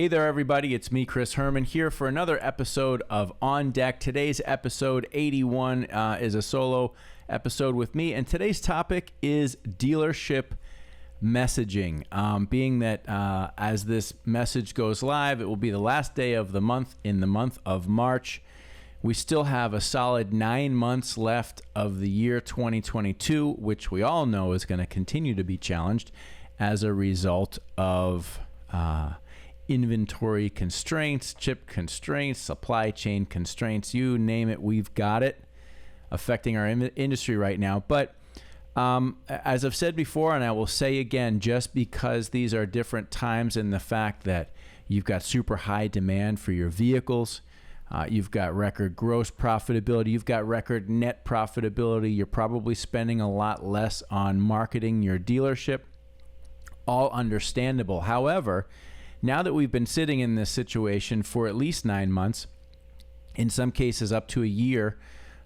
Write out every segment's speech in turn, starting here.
Hey there, everybody. It's me, Chris Herman, here for another episode of On Deck. Today's episode 81 is a solo episode with me, and today's topic is dealership messaging. Being that as this message goes live, it will be the last day of the month in the month of March. We still have a solid 9 months left of the year 2022, which we all know is going to continue to be challenged as a result of inventory constraints, chip constraints, supply chain constraints, you name it, we've got it affecting our industry right now. But as I've said before, and I will say again, just because these are different times and the fact that you've got super high demand for your vehicles, you've got record gross profitability, you've got record net profitability, you're probably spending a lot less on marketing your dealership, all understandable. However, now that we've been sitting in this situation for at least 9 months, in some cases up to a year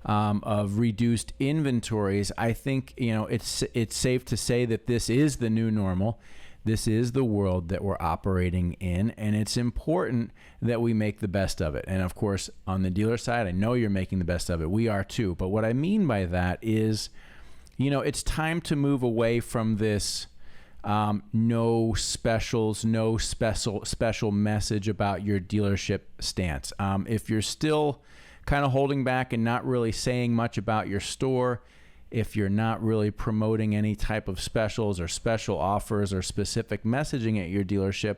of reduced inventories, I think it's safe to say that this is the new normal. This is the world that we're operating in, and it's important that we make the best of it. And of course, on the dealer side, I know you're making the best of it. We are too. But what I mean by that is, it's time to move away from this no specials, no special message about your dealership stance. If you're still kind of holding back and not really saying much about your store, if you're not really promoting any type of specials or special offers or specific messaging at your dealership,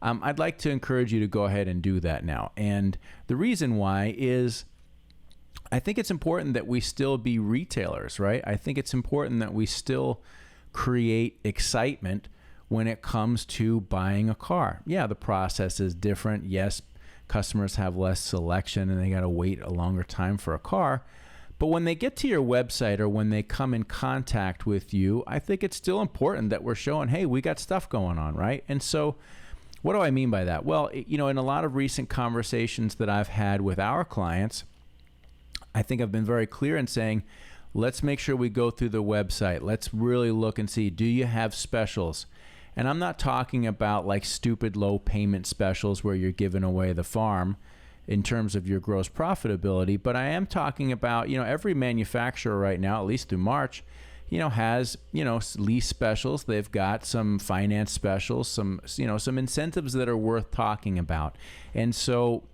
I'd like to encourage you to go ahead and do that now. And the reason why is I think it's important that we still be retailers, right? I think it's important that we still create excitement when it comes to buying a car. Yeah, the process is different. Yes, customers have less selection and they got to wait a longer time for a car. But when they get to your website or when they come in contact with you, I think it's still important that we're showing, hey, we got stuff going on, right? And so what do I mean by that? Well, in a lot of recent conversations that I've had with our clients, I think I've been very clear in saying, let's make sure we go through the website. Let's really look and see, do you have specials? And I'm not talking about like stupid low payment specials where you're giving away the farm in terms of your gross profitability, but I am talking about, every manufacturer right now, at least through March, has, lease specials. They've got some finance specials, some incentives that are worth talking about. And so,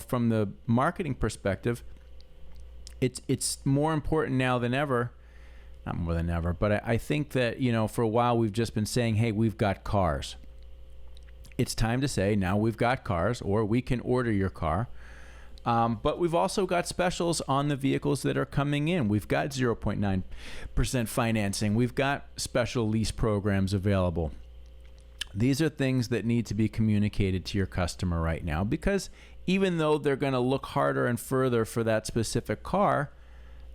from the marketing perspective, it's more important now than ever, not more than ever, but I think that, for a while we've just been saying, hey, we've got cars. It's time to say, now we've got cars, or we can order your car. But we've also got specials on the vehicles that are coming in. We've got 0.9% financing. We've got special lease programs available. These are things that need to be communicated to your customer right now, because even though they're going to look harder and further for that specific car,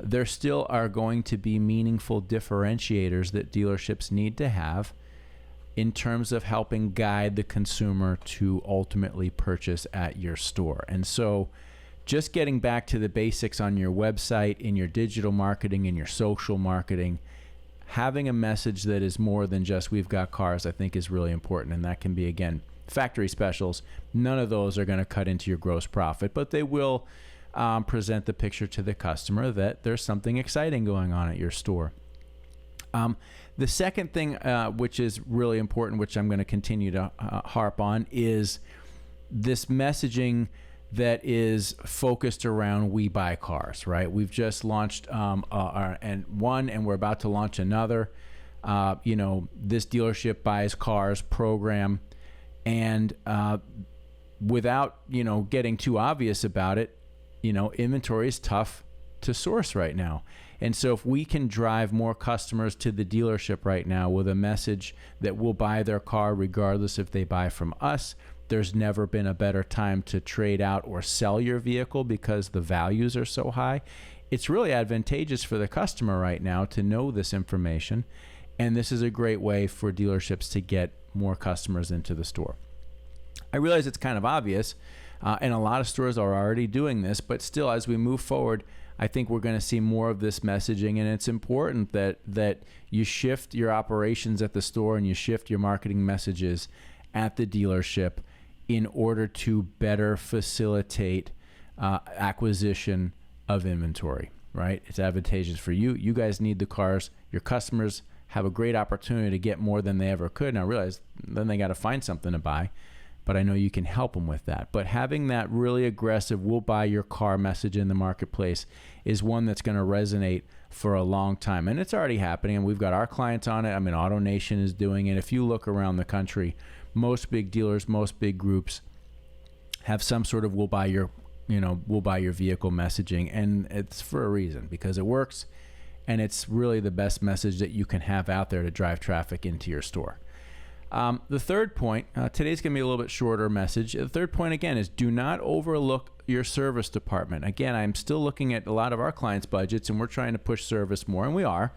there still are going to be meaningful differentiators that dealerships need to have in terms of helping guide the consumer to ultimately purchase at your store. And so just getting back to the basics on your website, in your digital marketing, in your social marketing, having a message that is more than just we've got cars, I think is really important. And that can be, again, factory specials. None of those are going to cut into your gross profit, but they will present the picture to the customer that there's something exciting going on at your store. The second thing, which is really important, which I'm going to continue to harp on, is this messaging that is focused around we buy cars, right? We've just launched and we're about to launch another, this dealership buys cars program. And without, getting too obvious about it, inventory is tough to source right now. And so if we can drive more customers to the dealership right now with a message that we'll buy their car regardless if they buy from us, there's never been a better time to trade out or sell your vehicle because the values are so high. It's really advantageous for the customer right now to know this information. And this is a great way for dealerships to get more customers into the store. I realize it's kind of obvious, and a lot of stores are already doing this, but still, as we move forward, I think we're going to see more of this messaging, and it's important that you shift your operations at the store and you shift your marketing messages at the dealership in order to better facilitate acquisition of inventory, right? It's advantageous for you. You guys need the cars. Your customers have a great opportunity to get more than they ever could. Now realize then they got to find something to buy, but I know you can help them with that. But having that really aggressive, we'll buy your car message in the marketplace is one that's going to resonate for a long time. And it's already happening, and we've got our clients on it. I mean, AutoNation is doing it. If you look around the country, most big dealers, most big groups have some sort of we'll buy your vehicle messaging, and it's for a reason, because it works, and it's really the best message that you can have out there to drive traffic into your store. The third point, today's going to be a little bit shorter message. The third point, again, is do not overlook your service department. Again, I'm still looking at a lot of our clients' budgets, and we're trying to push service more, and we are.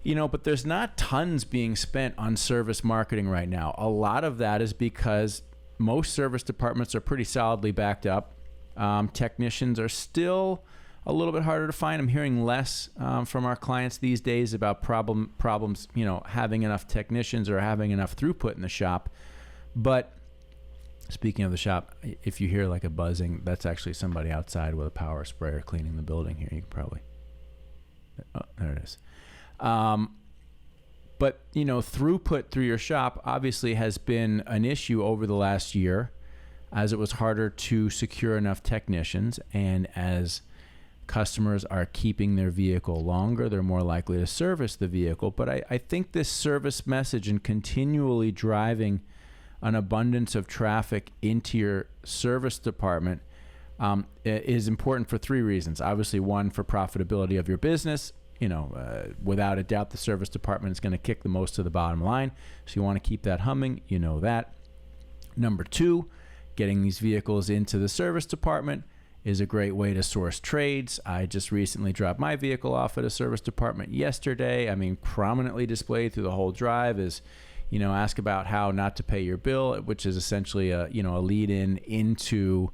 But there's not tons being spent on service marketing right now. A lot of that is because most service departments are pretty solidly backed up. Technicians are still a little bit harder to find. I'm hearing less from our clients these days about problems, having enough technicians or having enough throughput in the shop. But speaking of the shop, if you hear like a buzzing, that's actually somebody outside with a power sprayer cleaning the building here. You can probably, oh, there it is. But throughput through your shop obviously has been an issue over the last year, as it was harder to secure enough technicians, and as customers are keeping their vehicle longer, they're more likely to service the vehicle. But I think this service message and continually driving an abundance of traffic into your service department is important for three reasons. Obviously, one, for profitability of your business. Without a doubt, the service department is going to kick the most to the bottom line. So you want to keep that humming. That. Number two, getting these vehicles into the service department is a great way to source trades. I just recently dropped my vehicle off at a service department yesterday. I mean, prominently displayed through the whole drive is, ask about how not to pay your bill, which is essentially a lead into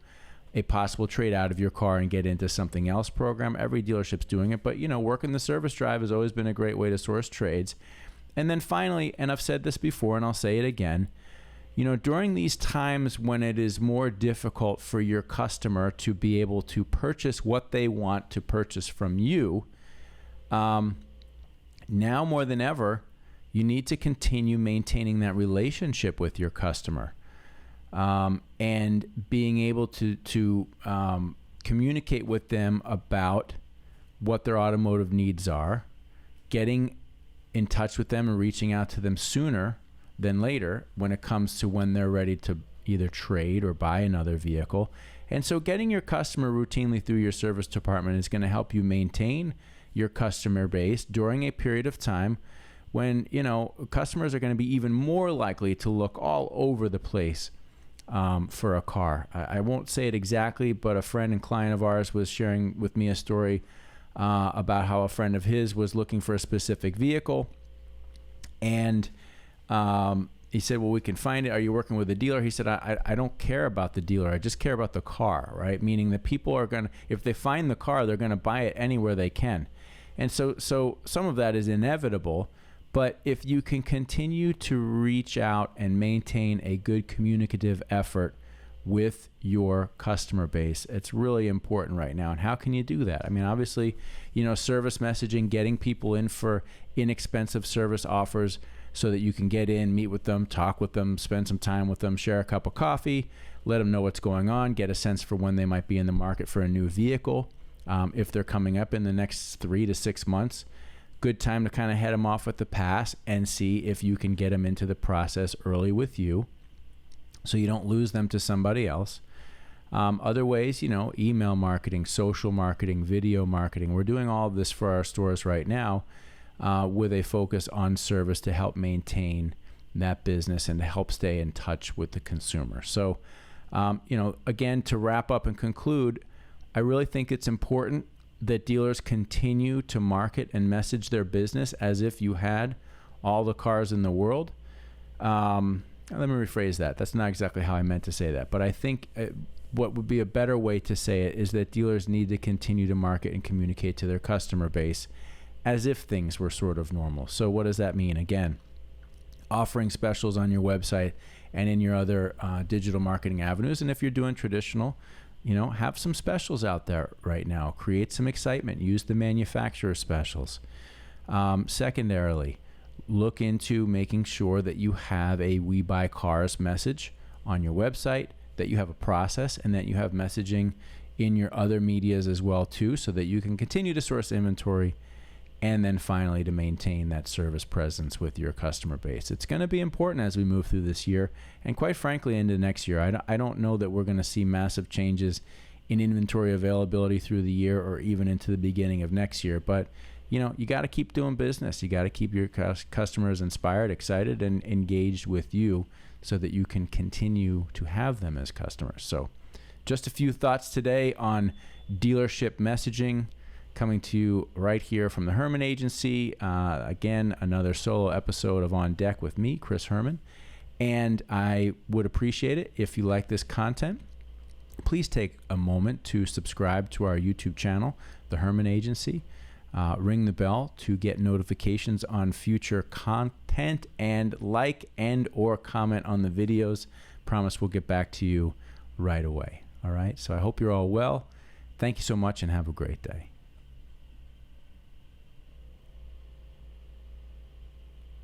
a possible trade out of your car and get into something else program. Every dealership's doing it, but working the service drive has always been a great way to source trades. And then finally, and I've said this before and I'll say it again, during these times when it is more difficult for your customer to be able to purchase what they want to purchase from you, now more than ever, you need to continue maintaining that relationship with your customer. And being able to communicate with them about what their automotive needs are, getting in touch with them and reaching out to them sooner than later when it comes to when they're ready to either trade or buy another vehicle. And so getting your customer routinely through your service department is going to help you maintain your customer base during a period of time when, customers are going to be even more likely to look all over the place for a car. I won't say it exactly, but a friend and client of ours was sharing with me a story about how a friend of his was looking for a specific vehicle, and he said, well, we can find it. Are you working with a dealer? He said, I don't care about the dealer. I just care about the car, right? Meaning that people are going to, if they find the car, they're going to buy it anywhere they can. And so some of that is inevitable. But if you can continue to reach out and maintain a good communicative effort with your customer base, it's really important right now. And how can you do that? I mean, obviously, service messaging, getting people in for inexpensive service offers so that you can get in, meet with them, talk with them, spend some time with them, share a cup of coffee, let them know what's going on, get a sense for when they might be in the market for a new vehicle. If they're coming up in the next 3 to 6 months, good time to kind of head them off with the pass and see if you can get them into the process early with you so you don't lose them to somebody else. Other ways, email marketing, social marketing, video marketing. We're doing all of this for our stores right now with a focus on service to help maintain that business and to help stay in touch with the consumer. So, again, to wrap up and conclude, I really think it's important that dealers continue to market and message their business as if you had all the cars in the world. Let me rephrase that. That's not exactly how I meant to say that. But I think what would be a better way to say it is that dealers need to continue to market and communicate to their customer base as if things were sort of normal. So what does that mean? Again, offering specials on your website and in your other digital marketing avenues. And if you're doing traditional, have some specials out there right now. Create some excitement. Use the manufacturer specials. Secondarily, look into making sure that you have a We Buy Cars message on your website, that you have a process, and that you have messaging in your other medias as well too, so that you can continue to source inventory, and then finally to maintain that service presence with your customer base. It's going to be important as we move through this year, and quite frankly into next year. I don't know that we're going to see massive changes in inventory availability through the year or even into the beginning of next year, but you got to keep doing business. You got to keep your customers inspired, excited, and engaged with you so that you can continue to have them as customers. So just a few thoughts today on dealership messaging, coming to you right here from the Herman Agency. Again, another solo episode of On Deck with me, Chris Herman. And I would appreciate it if you like this content. Please take a moment to subscribe to our YouTube channel, the Herman Agency. Ring the bell to get notifications on future content, and like and or comment on the videos. Promise we'll get back to you right away. All right. So I hope you're all well. Thank you so much and have a great day.